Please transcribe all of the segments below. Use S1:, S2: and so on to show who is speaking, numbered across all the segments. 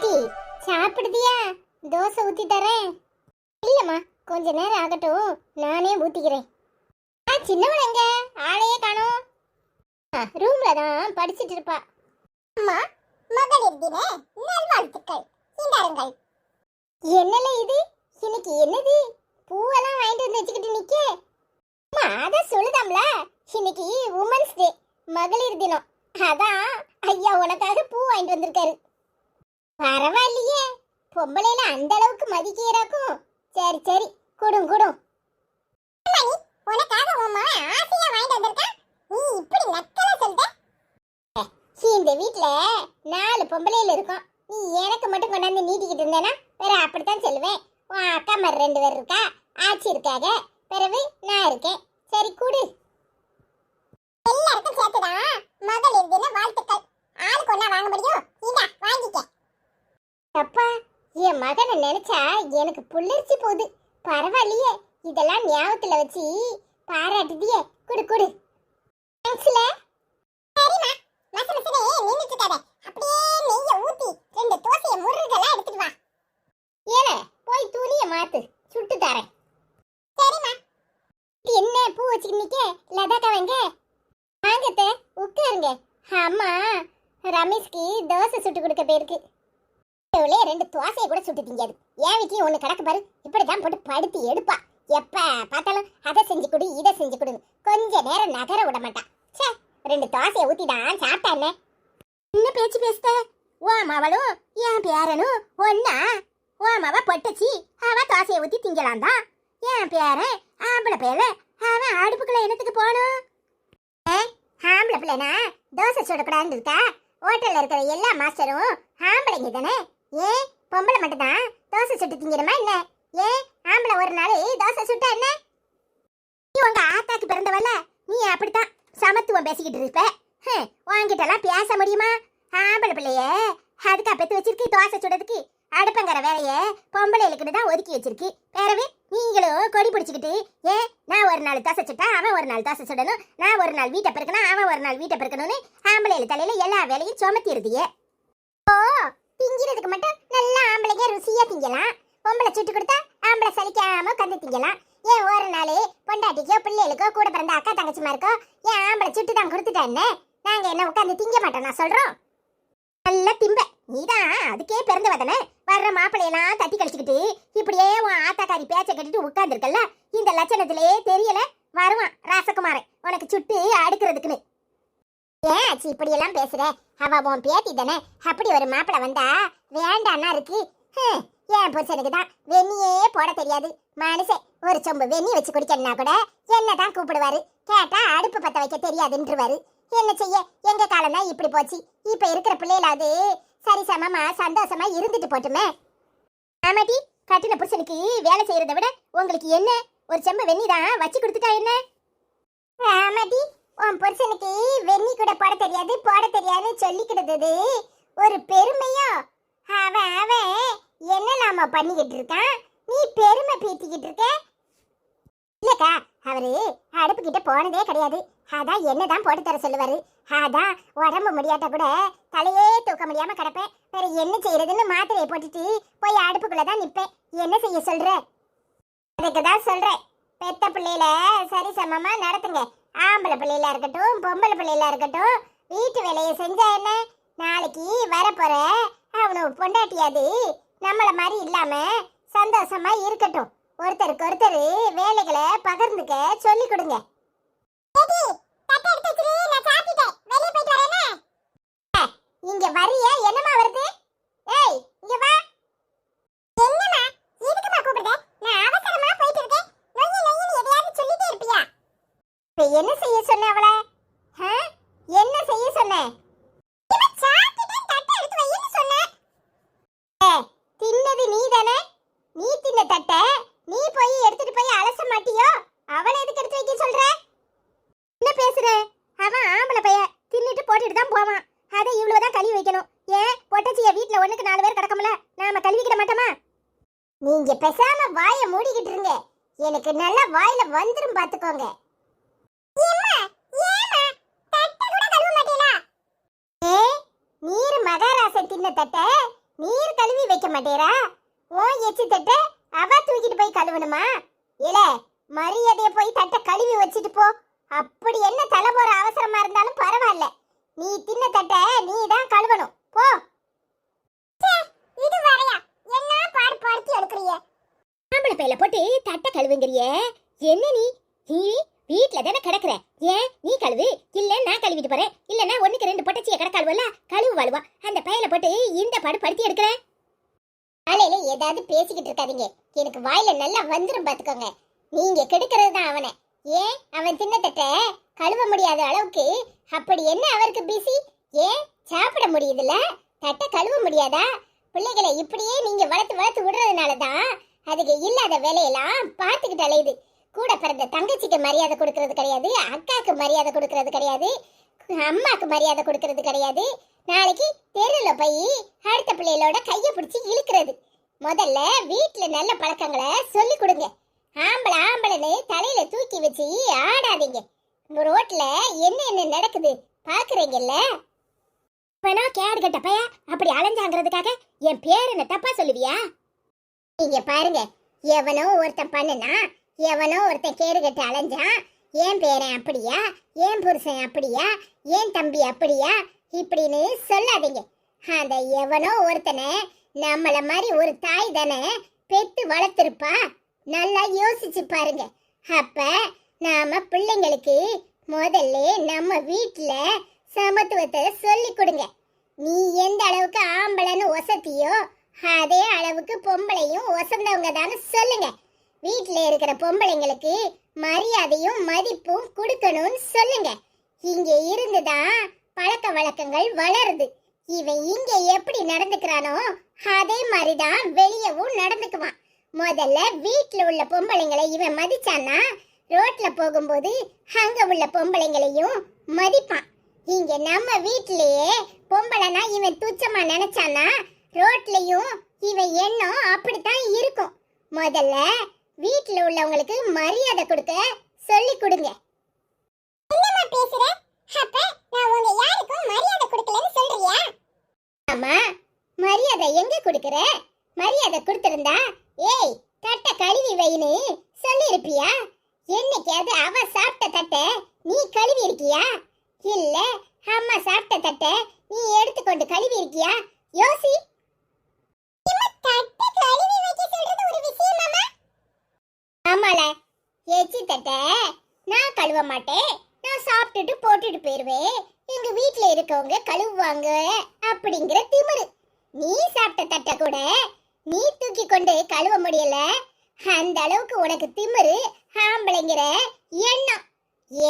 S1: D சாப்பிடுதியா? Dosa ஊத்தி தரேன். இல்லம்மா, கொஞ்ச நேரம் ஆகட்டும், நானே ஊத்திக்கிறேன். சின்னவன் எங்க? ஆளையே காணோம். ரூம்ல தான் படிச்சிட்டு இருப்பா. அம்மா, மகளிர் தின நல்வாழ்த்துக்கள். இந்தாருங்கள். என்னல இது? இன்னைக்கு என்னது? பூவெல்லாம் வாங்கிட்டு வந்து வச்சுக்கிட்டு நிக்க. அம்மா, அத சொல்லுதாம்ல, இன்னைக்கு உமன்ஸ் டே, மகளிர் தினம். அதான் ஐயா உனக்காக பூ வாங்கிட்டு வந்திருக்காரு. பரவாயில்லையே, பொம்பளையில அந்த அளவுக்கு மதிக்கிறாக்கும். சரி சரி, குடும் குடும். உனக்காக உம்மா ஆசையா வாங்கிட்டு வந்திருக்கா. நீ இப்படி நக்கலா சொல்ற? இந்த வீட்ல 4 பொம்பளையில இருக்கும். நீ எனக்கு மட்டும் கொண்டாந்து நீட்டிக்கிட்டு இருந்தேனா வேற அப்படித்தான் சொல்லுவேன். உன் அக்கா மாதிரி 2 பேர் இருக்கா, ஆச்சி இருக்காக, பிறகு நான் இருக்கேன். சரி குடு. எல்லாருக்கும் சேர்த்துதான் மகளிர் தின வாழ்த்துக்கள். ஆளுக்கு ஒண்ணா வாங்க முடியும்? இந்தா வாங்கிக்க. அப்பா, என் மகனை நினைச்சா எனக்கு புல்லரிச்சு போகுது. பரவாயில்லையே, இதெல்லாம் ஞாபகத்துல வச்சு பாராட்டுதியே. குடு குடு. தேங்க்ஸ்ல. சரிம்மா, மசமசனே நின்னுட்டு இருக்காத. அப்படியே நெய்ய ஊத்தி 2 தோசையை முருகலா எடுத்துட்டு வா. ஏல, போய் துணியை மாத்து, சுட்டு தரேன். சரிம்மா. என்ன பூ வச்சுக்கிட்டு நிக்க? லதாக்கா வாங்க. வாங்கத்த, உட்காருங்க. அம்மா ரமேஷ்க்கு தோசை சுட்டு கொடுக்க போயிருக்கு. 2 தோசையை கூட சுட்டு திங்காது. என் வீட்லயும் ஒண்ணு கிடக்கு பாரு, இப்படிதான் போட்டு படுத்தி எடுப்பா. எப்ப பார்த்தாலும் அதை செஞ்சு கொடு, இதை செஞ்சு கொடு, கொஞ்ச நேரம் நகர விட மாட்டா. சே, 2 தோசையை ஊத்திதான் சாப்பிட்டா என்ன? என்ன பேச்சு பேசுத? ஓ மாவளும் என் பேரனும் ஒன்னா? ஓ மாவ பொட்டச்சி, அவ தோசையை ஊத்தி திங்கலாம் தான். என் பேரன் ஆம்பளை பேர, அவன் அடுப்புக்குள்ள என்னத்துக்கு போகணும்? ஆம்பளை பிள்ளைனா தோசை சுடக்கூடாதுன்னு இருக்கா? ஹோட்டல்ல இருக்கிற எல்லா மாஸ்டரும் ஆம்பளைங்க தானே. ஏன் பொம்பளை மட்டும் தான் தோசை சுட்டு திங்கணுமா என்ன? ஏன் ஆம்பளை ஒரு நாள் தோசை சுட்டா என்ன? நீ உங்க ஆத்தாக்கு பிறந்தவல்ல, நீ அப்படித்தான் சமத்துவம் பேசிக்கிட்டு இருப்ப. உன்கிட்ட எல்லாம் பேச முடியுமா? ஆம்பளை பிள்ளைய அதுக்கா பெத்து வச்சிருக்கு தோசை சுடுறதுக்கு. அடுப்பங்கிற வேலைய பொம்பளைகளுக்குன்னு தான் ஒதுக்கி வச்சிருக்கு. பிறகு நீங்களும் கொடி பிடிச்சிக்கிட்டு, ஏன் நான் ஒரு நாள் தோசை சுட்டா அவன் ஒரு நாள் தோசை சுடணும், நான் ஒரு நாள் வீட்டை பெருக்கணும் அவன் ஒரு நாள் வீட்டை பெருக்கணும்னு ஆம்பளைகள் தலையில எல்லா வேலையும் சுமத்திருதியே. ஓ, திங்கிறதுக்கு மட்டும் நல்லா ஆம்பளைங்க ருசியா திங்கலாம். பொம்பளை சுட்டு கொடுத்தா ஆம்பளை சலிக்காம கந்து திங்கலாம். ஏன் ஒரு நாள் பொண்டாட்டிக்கோ பிள்ளைகளுக்கோ கூட பிறந்த அக்கா தங்கச்சிமா இருக்கோ ஏன் ஆம்பளை சுட்டு தான் கொடுத்துட்டா என்ன? நாங்க என்ன உட்காந்து திங்க மாட்டோம் நான் சொல்றோம். நல்ல திம்ப, நீதான் அதுக்கே பிறந்த வதன. வர்ற மாப்பிள்ளையெல்லாம் தட்டி கழிச்சுக்கிட்டு இப்படியே உன் ஆத்தாக்காரி பேச்ச கட்டிட்டு உட்கார்ந்துருக்கல. இந்த லட்சணத்திலே தெரியல வருவான் ராசகுமாரன் உனக்கு சுட்டு அடுக்கிறதுக்குன்னு. ஏன் ஆச்சு இப்படி எல்லாம் பேசுற? அவ உன் பேத்தி தானே. அப்படி ஒரு மாப்பிள்ளை வந்தா வேண்டான்னா இருக்கு. ஏன் புருஷனுக்கு தான் வெந்நியே போட தெரியாது. மனுஷன் ஒரு சொம்பு வெந்நி வச்சு குடிக்கணும்னா கூட என்னதான் கூப்பிடுவாரு. கேட்டா அடுப்பு பத்த வைக்க தெரியாதுன்றுவாரு. என்ன செய்ய, எங்க காலம் தான் இப்படி போச்சு. இப்ப இருக்கிற பிள்ளைகளாவது சரி சமமா சந்தோஷமா இருந்துட்டு போட்டுமே. ஆமாட்டி, கட்டின புருஷனுக்கு வேலை செய்யறதை விட உங்களுக்கு என்ன? ஒரு செம்பு வெந்நி தான் வச்சு கொடுத்துட்டா என்ன? ஆமாட்டி, உன் புருஷனுக்கு வெந்நி கூட போட தெரியாது போட தெரியாதுன்னு சொல்லிக்கிட்டது ஒரு பெருமையோ? அவன் அவன் என்னலாமா பண்ணிக்கிட்டு இருக்கான், நீ பெருமை பீத்திக்கிட்டு இருக்க. இல்லக்கா, அவரு அடுப்பு கிட்ட போனதே கிடையாது. அதான் என்னதான் போட்டு தர சொல்லுவாரு. அதான் உடம்பு முடியாட்ட கூட தலையே தூக்க முடியாம கிடப்பேன். வேற என்ன செய்யறதுன்னு மாத்திரையை போட்டுட்டு போய் அடுப்புக்குள்ளதான் நிப்பேன். என்ன செய்ய சொல்ற? அதுக்குதான் சொல்றேன், பெத்த பிள்ளையில சரி சமமா நடத்துங்க. ஆம்பளை பிள்ளையில இருக்கட்டும் பொம்பளை பிள்ளையில இருக்கட்டும், வீட்டு வேலையை செஞ்சா என்ன? நாளைக்கு வரப்போற அவனு பொண்டாட்டியாது நம்மள மாதிரி இல்லாம சந்தோஷமா இருக்கட்டும். ஒருத்தருக்கு ஒருத்தர் வேலைகளை பகிர்ந்துக்க சொல்லி கொடுங்க. இங்க வரியா? என்னமா வருது? ஏய், இங்க வா. என்னமா? எதுக்குமா கூப்பிடுற? நான் அவசரமா போயிட்டு இருக்கேன். நொய்யி நொய்யின்னு எதையாவது சொல்லிட்டே இருப்பியா? இப்ப என்ன செய்ய சொன்ன அவளை? என்ன செய்ய சொன்ன? தின்னது நீ தானே. நீ தின்ன தட்டை நீ போய் எடுத்துட்டு போய் அலச மாட்டியோ? அவளை எதுக்கு எடுத்து வைக்க சொல்ற? என்ன பேசுற? அவன் ஆம்பளை பைய தின்னுட்டு போட்டுட்டு தான் போவான். அதை இவ்வளவுதான் கழுவி வைக்கணும். ஏன் பொட்டச்சிய வீட்டுல 1க்கு 4 பேர் கிடக்கமுல, நாம கழுவிக்கிட மாட்டோமா? நீங்க பேசாம வாயை மூடிக்கிட்டு இருங்க. எனக்கு நல்லா வாயில வந்துரும் பாத்துக்கோங்க. நீர் மகாராசன் தின்ன தட்டை நீர் கழுவி வைக்க மாட்டேரா? ஓ எச்சி தட்ட அவ தூக்கிட்டு போய் கழுவணுமா? இல்ல, மரியாதைய போய் தட்டை கழுவி வச்சுட்டு போ. அப்படி என்ன தலை போற அவசரமா இருந்தாலும் பரவாயில்ல, நீ தின்ன தட்டை நீ தான் கழுவணும் போ. இது வரையா என்ன பாடு பார்த்து எடுக்கறிய? ஆம்பளை பையில போட்டு தட்டை கழுவுங்கறிய. என்ன நீ வீட்ல தானே கிடக்குற, ஏன் நீ கழுவு? இல்ல நான் கழுவிட்டு போறேன். இல்லன்னா ஒண்ணுக்கு ரெண்டு பொட்டச்சிய கிடக்காளுவல்ல, கழுவு வாழுவா. அந்த பையில போட்டு இந்த பாடு படுத்தி எடுக்கிறேன். காலையில ஏதாவது பேசிக்கிட்டு இருக்காதீங்க, எனக்கு வாயில நல்லா வந்துரும் பாத்துக்கோங்க. நீங்க கெடுக்கிறது தான் அவனை. ஏன் அவன் தின்ன தட்டை கழுவ முடியாத அளவுக்கு அப்படி என்ன அவருக்கு பிஸி? ஏன் சாப்பிட முடியுதுல்ல, தட்டை கழுவ முடியாதா? பிள்ளைகளை இப்படியே நீங்க வளர்த்து வளர்த்து விடுறதுனாலதான் அதுக்கு இல்லாத வேலையெல்லாம் பார்த்துக்கிட்டு அலையுது. கூட பிறந்த தங்கச்சிக்கு மரியாதை கொடுக்கறது கிடையாது, அக்காக்கு மரியாதை கொடுக்கறது கிடையாது, அம்மாக்கு மரியாதை கொடுக்கறது கிடையாது. நாளைக்கு தெருல போய் அடுத்த பிள்ளைகளோட கையை பிடிச்சி இழுக்கிறது. முதல்ல வீட்டுல நல்ல பழக்கங்களை சொல்லி கொடுங்க. ஆம்பளை ஆம்பளைன்னு தலையில தூக்கி வச்சு ஆடாதீங்க. ரோட்ல என்ன நடக்குது பாக்குறீங்கல்ல? பணோ கேடு கட்ட பைய அப்படி அலைஞ்சாங்கிறதுக்காக என் பேர் என்ன தப்பா சொல்லுவியா? நீங்க பாருங்க, எவனோ ஒருத்தன் பண்ணுனா, எவனோ ஒருத்தன் கேடு கட்ட அலைஞ்சான், ஏன் பேரன் அப்படியா, ஏன் புருஷன் அப்படியா, ஏன் தம்பி அப்படியா இப்படின்னு சொல்லாதீங்க. அந்த எவனோ ஒருத்தனை நம்மள மாதிரி ஒரு தாய் தானே பெத்து வளர்த்திருப்பா. நல்லா யோசிச்சு பாருங்க. அப்ப நாம பிள்ளைங்களுக்கு முதல்ல நம்ம வீட்டுல சமத்துவத்தை சொல்லி கொடுங்க. நீ எந்த அளவுக்கு ஆம்பளைன்னு ஒசத்தியோ அதே அளவுக்கு பொம்பளையும் ஒசந்தவங்க தானே சொல்லுங்க. வீட்டுல இருக்கிற பொம்பளைங்களுக்கு மரியாதையும் மதிப்பும் கொடுக்கணும்னு சொல்லுங்க. இங்க இருந்துதான் பழக்க வழக்கங்கள் வளருது. இவன் இங்க எப்படி நடந்துக்கிறானோ அதே மாதிரிதான் வெளியவும் நடந்துக்குவான். முதல்ல வீட்டுல உள்ள பொம்பளைங்களை இவன் மதிச்சான்னா ரோட்ல போகும்போது அங்க உள்ள பொம்பளைங்களையும் மதிப்பான். இங்க நம்ம வீட்லயே பொம்பளைனா இவன் துச்சமா நினைச்சானா ரோட்லயும் இவன் எண்ணம் அப்படித்தான் இருக்கும். முதல்ல வீட்டுல உள்ளவங்களுக்கு மரியாதை கொடுக்க சொல்லி கொடுங்க. என்னமா பேசுற? அப்ப நான் உங்க யாருக்கும் மரியாதை கொடுக்கலன்னு சொல்றியா? ஆமா, மரியாதை எங்க கொடுக்கற? மரியாதை கொடுத்திருந்தா ஏய் தட்டை கழுவி வைன்னு சொல்லி இருப்பியா? என்னைக்காவது அவ சாப்பிட்ட தட்டை நீ கழுவி இருக்கியா? இல்ல அம்மா சாப்பிட்ட தட்டை நீ எடுத்துக்கொண்டு கழுவி இருக்கியா? யோசி. ஆமால, எச்சி தட்டை நான் கழுவ மாட்டேன், நான் சாப்பிட்டுட்டு போட்டுட்டு போயிருவேன், எங்க வீட்டுல இருக்கவங்க கழுவுவாங்க அப்படிங்கிற திமிரு. நீ சாப்பிட்ட தட்டை கூட நீ தூக்கி கொண்டு கழுவ முடியல, அந்த அளவுக்கு உனக்கு திமிரு ஆம்பளைங்கிற எண்ணம்.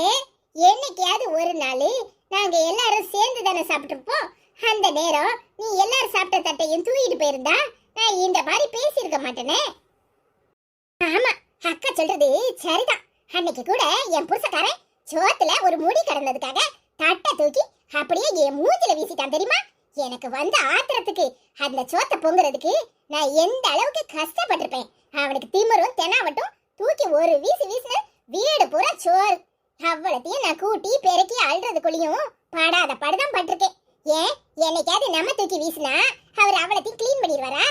S1: ஏன் என்னைக்காவது ஒரு நாள் நாங்க எல்லாரும் சேர்ந்து தானே சாப்பிட்டுருப்போம். அந்த நேரம் நீ எல்லாரும் சாப்பிட்ட தட்டையும் தூக்கிட்டு போயிருந்தா நான் இந்த மாதிரி பேசியிருக்க மாட்டேனே. ஆமா, அக்கா சொல்றது சரிதான். அன்னைக்கு கூட என் புருஷக்காரன் சோத்துல ஒரு முடி கடந்ததுக்காக தட்டை தூக்கி அப்படியே என் மூஞ்சில வீசிட்டான் தெரியுமா? எனக்கு வந்த ஆத்திரத்துக்கு அந்த சோத்தை பொங்குறதுக்கு நான் எந்த அளவுக்கு கஷ்டப்பட்டிருப்பேன். அவனுக்கு திமிரும் தெனாவட்டும் தூக்கி ஒரு வீசின வீடு பூரா சோறு. அவ்வளத்தையும் நான் கூட்டி பெருக்கி அழுறதுக்குள்ளேயும் படாத படுதான் பட்டிருக்கேன். ஏன் என்னைக்காவது நம்ம தூக்கி வீசினா அவர் அவ்வளத்தையும் கிளீன் பண்ணிடுவாரா?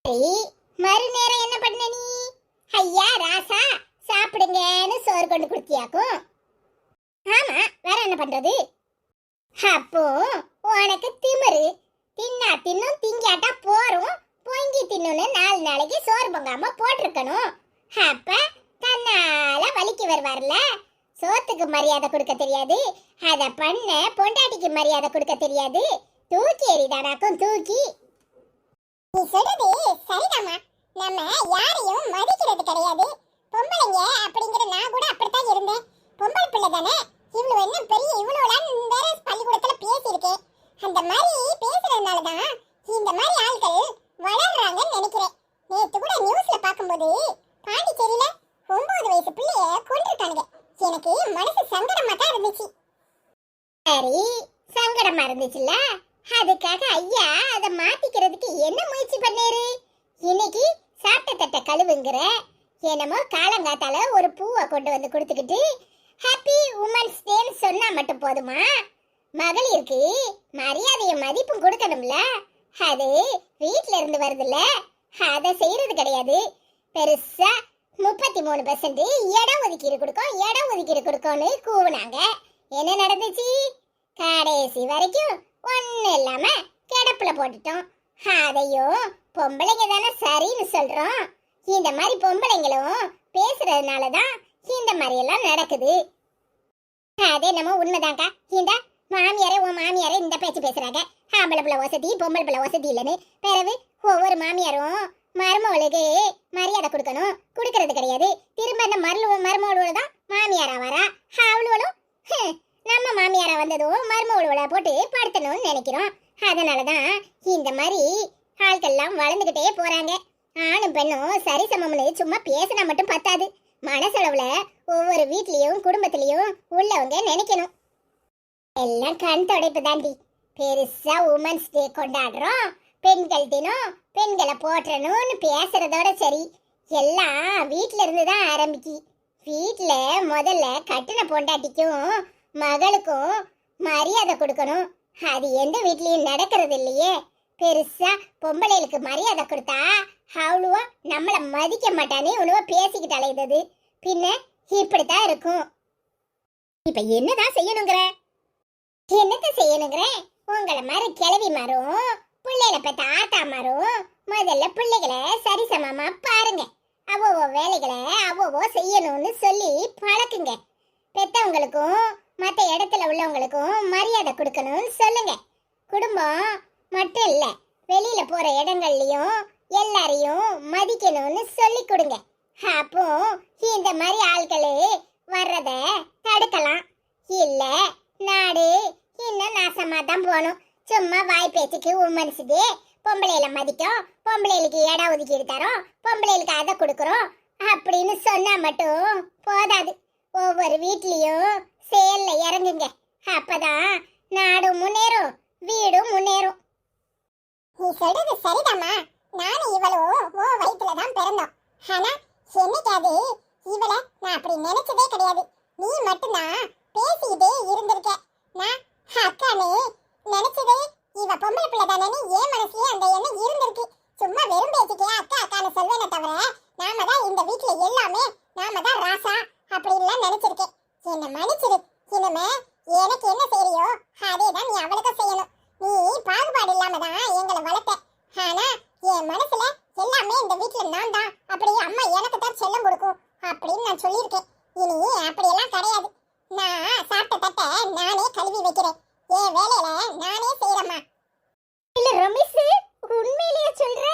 S1: சரி, மறுநேரம் என்ன பண்ண நீ? ஐயா ராசா சாப்பிடுங்கன்னு சோறு கொண்டு கொடுத்தியாக்கும். ஆமா, வேற என்ன பண்றது? அப்போ உனக்கு திமிரு. தின்னா தின்னும் திங்காட்டா போறோம், பொங்கி தின்னுன்னு 4 நாளைக்கு சோறு பொங்காம போட்டிருக்கணும். அப்ப தன்னால வலிக்கு வருவார்ல. சோத்துக்கு மரியாதை கொடுக்க தெரியாது, அத பண்ண பொண்டாட்டிக்கு மரியாதை கொடுக்க தெரியாது. தூக்கி எறிதானாக்கும் தூக்கி. நீ சொல்றது சரிதாமா, நம்ம யாரையும் மதிக்கிறது கிடையாது. பொம்பளைங்க அப்படிங்கிற நான் கூட அப்படித்தான் இருந்தேன். பொம்பளை பிள்ளை தானே, இவ்வளவு என்ன பெரிய இவ்வளவுலாம் வேற பள்ளிக்கூடத்துல பேசியிருக்கேன். அந்த மாதிரி பேசுறதுனாலதான் இந்த மாதிரி ஆட்கள் வளர்றாங்கன்னு நினைக்கிறேன். நேற்று கூட நியூஸ்ல பார்க்கும்போது பாண்டிச்சேரியில 9 வயசு பிள்ளைய கொன்றுட்டானுங்க. எனக்கு மனசு சங்கடமா தான் இருந்துச்சு. சரி, சங்கடமா இருந்துச்சுல்ல, அதுக்காக ஐயா அதை மாத்திக்கிறதுக்கு என்ன முயற்சி பண்ணாரு? இன்னைக்கு சாப்பிட்ட தட்டை கழுவுங்கிற என்னமோ காலங்காத்தால ஒரு பூவை கொண்டு வந்து கொடுத்துக்கிட்டு ஹாப்பி உமன்ஸ் டேன்னு சொன்னா மட்டும் போதுமா? மகளிருக்கு மரியாதையும் மதிப்பும் கொடுக்கணும்ல. அது வீட்ல இருந்து வருதுல்ல, அத செய்யறது கிடையாது. பெருசா 33% இடம் ஒதுக்கீடு கொடுக்கோன்னு கூவுனாங்க. என்ன நடந்துச்சு? கடைசி வரைக்கும் ஒண்ணு இல்லாம கிடப்புல போட்டுட்டோம். அதையும் பொம்பளைங்க தானே சரின்னு சொல்றோம். இந்த மாதிரி பொம்பளைங்களும் பேசுறதுனாலதான் இந்த மாதிரி எல்லாம் நடக்குது. அதே நம்ம உண்மைதாங்க. இந்த மாமியாரே உன் மாமியாரே இந்த பேச்சு பேசுறாங்க, ஆம்பளை பிள்ளை வசதி பொம்பளை பிள்ளை வசதி இல்லைன்னு. பிறகு ஒவ்வொரு மாமியாரும் மருமகளுக்கு மரியாதை கொடுக்கறது கிடையாது. திரும்ப அந்த மருமகளோட தான் மாமியாரா வரா. அவளும் நம்ம மாமியாரா வந்ததும் மருமகளோட போட்டு படுத்தணும்னு நினைக்கிறோம். அதனாலதான் இந்த மாதிரி ஆட்கள்லாம் வளர்ந்துகிட்டே போறாங்க. ஆணும் பெண்ணும் சரிசமம்னு சும்மா பேசினா மட்டும் பத்தாது. மனசளவுல ஒவ்வொரு வீட்லயும் குடும்பத்திலயும் உள்ளவங்க நினைக்கணும். எல்லாம் கண் தொடைப்பு தாண்டி. பெருசா உமன்ஸ் டே கொண்டாடுறோம், பெண்கள் தினம், பெண்களை போற்றணும்னு பேசுறதோட சரி. எல்லாம் வீட்ல இருந்து தான் ஆரம்பிக்கு. வீட்ல முதல்ல கட்டின பொண்டாட்டிக்கும் மகளுக்கும் மரியாதை கொடுக்கணும். அது எந்த வீட்லயும் நடக்கிறது இல்லையே. பெருசா பொம்பளைகளுக்கு மரியாதை கொடுத்தா அவ்வளவா நம்மள மதிக்க மாட்டானே உணவ பேசிக்கிட்டு அலையுது. பின்ன இப்படித்தான் இருக்கும். இப்ப என்னதான் செய்யணுங்கிற? என்னத்த செய்யணுங்கிற? உங்களை மாதிரி கிளவி மாறும் பிள்ளைகளை பெற்ற ஆத்தா மாறும். முதல்ல பிள்ளைகளை சரிசமமா பாருங்க. அவ்வளோ வேலைகளை அவ்வளோ செய்யணும்னு சொல்லி பழக்குங்க. பெத்தவங்களுக்கும் மற்ற இடத்துல உள்ளவங்களுக்கும் மரியாதை கொடுக்கணும்னு சொல்லுங்க. குடும்பம் மட்டும் இல்ல, வெளியில போற இடங்கள்லயும் எல்லாரையும் மதிக்கணும்னு சொல்லி கொடுங்க. அப்போ இந்த மாதிரி ஆட்களு வர்றத தடுக்கலாம். இல்ல நாடு இன்னும் நாசமா தான் போகணும். சும்மா வாய் பேச்சுக்கு உமன்ஸுக்கு பொம்பளையில மதிக்கும், பொம்பளைகளுக்கு இடம் ஒதுக்கீடு தரோம், பொம்பளைகளுக்கு அதை கொடுக்குறோம் அப்படின்னு சொன்னா மட்டும் போதாது. ஒவ்வொரு வீட்லயும் செயல்ல இறங்குங்க. அப்பதான் நாடும் முன்னேறும், வீடும் முன்னேறும். நீ சொல்றது சரிதாம்மா. நானும் இவளும் ஓ வயிற்றுல தான் பிறந்தோம். ஆனா என்னைக்காவது இவளை நான் அப்படி நினைச்சதே கிடையாது. நீ மட்டும்தான் பேசிக்கிட்டே இருந்திருக்க. நான் அக்கானே நினைச்சதே இவ பொம்பளை பிள்ளை தானே ஏன் மனசுலயே அந்த எண்ணம் இருந்திருக்கு. சும்மா வெறும் பேச்சுக்கே அக்கா அக்கான்னு சொல்வேனே தவிர நாம தான் இந்த வீட்டுல எல்லாமே, நாம தான் ராசா அப்படி எல்லாம் நினைச்சிருக்கேன். என்ன மன்னிச்சிரு. இனிமே எனக்கு என்ன செய்யறியோ அதே தான் நீ அவளுக்கு செய்யணும். நீ பாகுபாடு இல்லாம தான் எங்களை வளர்த்த. ஆனா என் மனசுல எல்லாமே இந்த வீட்டுல நான் தான், அப்படி அம்மா எனக்கு தான் செல்லம் கொடுக்கும் அப்படின்னு நான் சொல்லியிருக்கேன். இனி அப்படியெல்லாம் கிடையாது. நான் சாப்பிட்ட தட்டை நானே கழுவி வைக்கிறேன். என் வேலையில நானே செய்யறேம்மா. இல்ல ரமேஷ், உண்மையிலேயே சொல்ற?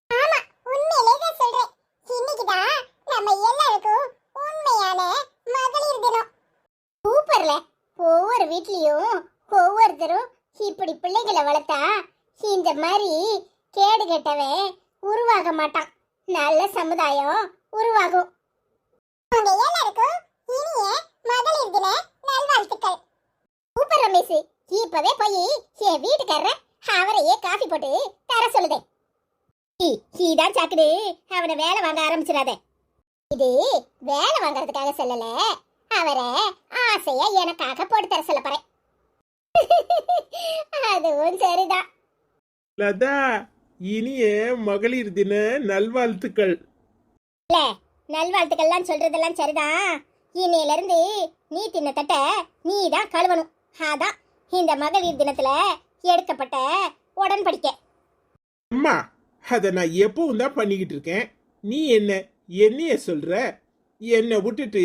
S1: ஆமா, உண்மையிலேயே தான் சொல்றேன். இன்னைக்குதான் நம்ம எல்லாருக்கும் உண்மையான மகளிர் தினம். சூப்பர்ல. ஒவ்வொரு வீட்லயும் ஒவ்வொருத்தரும் இப்படி பிள்ளைகளை வளர்த்தா இந்த மாதிரி கேடு கெட்டவன் உருவாக மாட்டான். நல்ல சமுதாயம் உருவாகும். உங்க எல்லாருக்கும் இனிய மகளிர் தின நல்வாழ்த்துக்கள். சூப்பர் ரமேஷ். இப்பவே போய் என் வீட்டுக்காரர் அவரையே காஃபி போட்டு தர சொல்லுதே. இதான் சாக்குது. அவனை வேலை வாங்க ஆரம்பிச்சிடாத. இது வேலை வாங்கறதுக்காக சொல்லல, அவரை ஆசையா எனக்காக போட்டு தர சொல்ல போறேன். அதுவும் சரிதான்.
S2: லதா, இனிய மகளிர் தின நல்வாழ்த்துக்கள்.
S1: இல்ல, நல்வாழ்த்துக்கள்லாம் சொல்றதெல்லாம் சரிதான். இன்னையில இருந்து நீ தின்ன தட்ட நீ தான் கழுவணும். அதான் இந்த மகளிர் தினத்துல எடுக்கப்பட்ட உடன்படிக்கை.
S2: அம்மா, அத நான் எப்பவும் தான் பண்ணிக்கிட்டு இருக்கேன். நீ என்னைய சொல்ற? என்னை விட்டுட்டு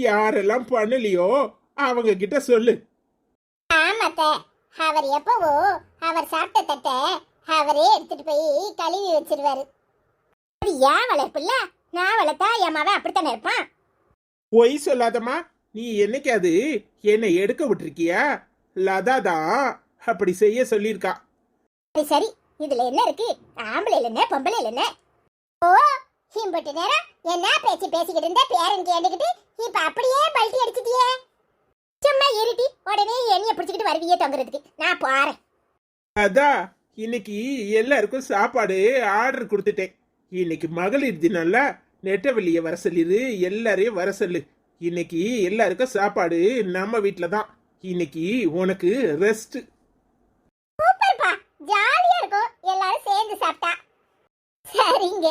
S2: யாரெல்லாம் பண்ணலையோ அவங்க கிட்ட சொல்லு.
S1: ஆமாத்த, அவர் எப்பவோ அவர் சாப்பிட்ட தட்டை அவரே எடுத்துட்டு போய் கழுவி வச்சிருவாரு. அது ஏன் வளர்ப்பில்ல, நான் வளர்த்தா என் மகன் அப்படித்தானே இருப்பான்.
S2: பொய் சொல்லாதம்மா. நீ என்னைக்காவது என்னை எடுக்க விட்டுருக்கியா? லதா தான் அப்படி செய்ய சொல்லியிருக்கா.
S1: சரி சரி, இதுல என்ன இருக்கு? ஆம்பளைல என்ன பொம்பளைல என்ன? ஓ, இம்பட்டு நேரம் என்ன பேச்சு பேசிக்கிட்டு இருந்த பேரன் கேட்டுக்கிட்டு இப்ப அப்படியே பல்ட்டி அடிச்சிட்டியே. சும்மா இருட்டி, உடனே எண்ணிய பிடிச்சிக்கிட்டு வருவியே தொங்குறதுக்கு. நான் போறேன்.
S2: அதான் இன்னைக்கு எல்லாருக்கும் சாப்பாடு ஆர்டர் கொடுத்துட்டேன். இன்னைக்கு மகளிர் தினம்ல நெட்டவெளிய வர சொல்லிரு, எல்லாரையும் வர சொல்லு. இன்னைக்கு எல்லாருக்கும் சாப்பாடு நம்ம வீட்டுல தான். இன்னைக்கு உனக்கு ரெஸ்ட்.
S1: சூப்பர்ப்பா, ஜாலியா இருக்கும். சரிங்க